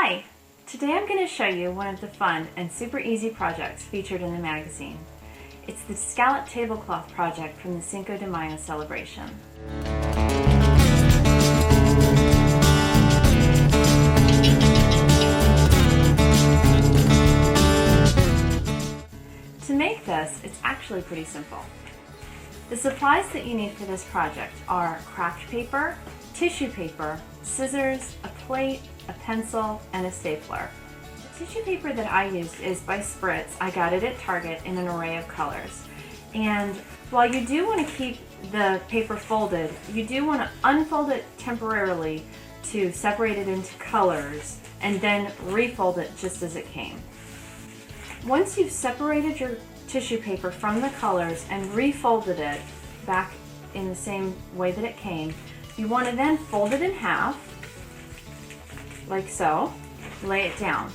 Hi! Today I'm going to show you one of the fun and super easy projects featured in the magazine. It's the Scalloped tablecloth project from the Cinco de Mayo celebration. To make this, it's actually pretty simple. The supplies that you need for this project are craft paper, tissue paper, scissors, a plate, a pencil, and a stapler. The tissue paper that I used is by Spritz. I got it at Target in an array of colors. And while you do want to keep the paper folded, you do want to unfold it temporarily to separate it into colors and then refold it just as it came. Once you've separated your tissue paper from the colors and refolded it back in the same way that it came, you want to then fold it in half, like so, lay it down.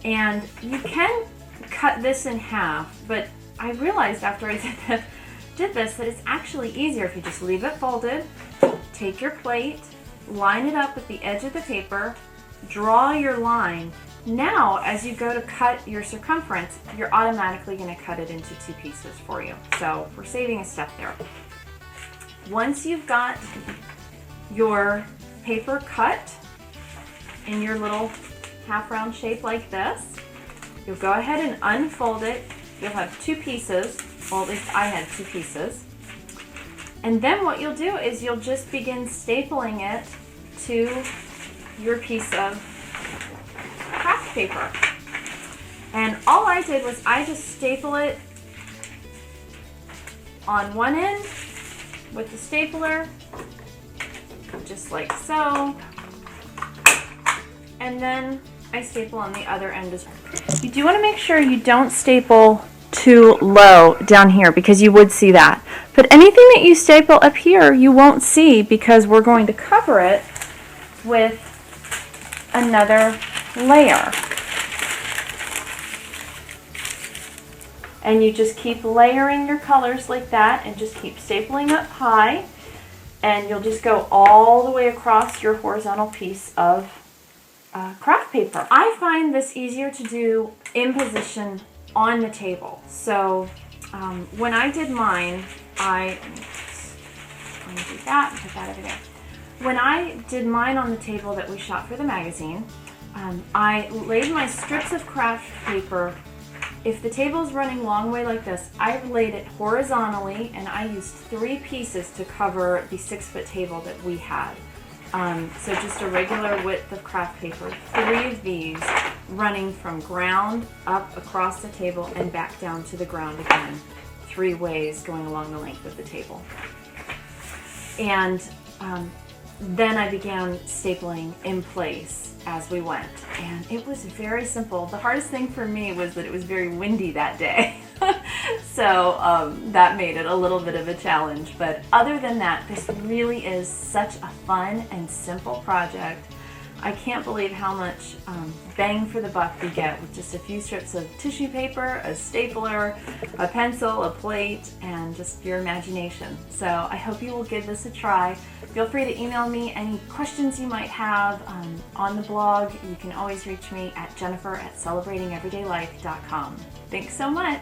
And you can cut this in half, but I realized after I did this that it's actually easier if you just leave it folded, take your plate, line it up with the edge of the paper, draw your line. Now, as you go to cut your circumference, you're automatically going to cut it into two pieces for you. So we're saving a step there. Once you've got your paper cut in your little half round shape like this, you'll go ahead and unfold it. You'll have two pieces, well, at least I had two pieces. And then what you'll do is you'll just begin stapling it to your piece of craft paper. And all I did was I just staple it on one end with the stapler, just like so. And then I staple on the other end as well. You do want to make sure you don't staple too low down here because you would see that. But anything that you staple up here you won't see because we're going to cover it with another layer. And you just keep layering your colors like that and just keep stapling up high, and you'll just go all the way across your horizontal piece of craft paper. I find this easier to do in position on the table. So when I did mine, let me do that and put that over there. When I did mine on the table that we shot for the magazine, I laid my strips of craft paper. If the table's running long way like this, I've laid it horizontally, and I used 3 pieces to cover the 6-foot table that we had. So just a regular width of craft paper, 3 of these running from ground up across the table and back down to the ground again, 3 ways going along the length of the table. And then I began stapling in place as we went, and it was very simple. The hardest thing for me was that it was very windy that day. So that made it a little bit of a challenge, but other than that, this really is such a fun and simple project. I can't believe how much bang for the buck we get with just a few strips of tissue paper, a stapler, a pencil, a plate, and just your imagination. So I hope you will give this a try. Feel free to email me any questions you might have on the blog. You can always reach me at jennifer@celebratingeverydaylife.com. Thanks so much.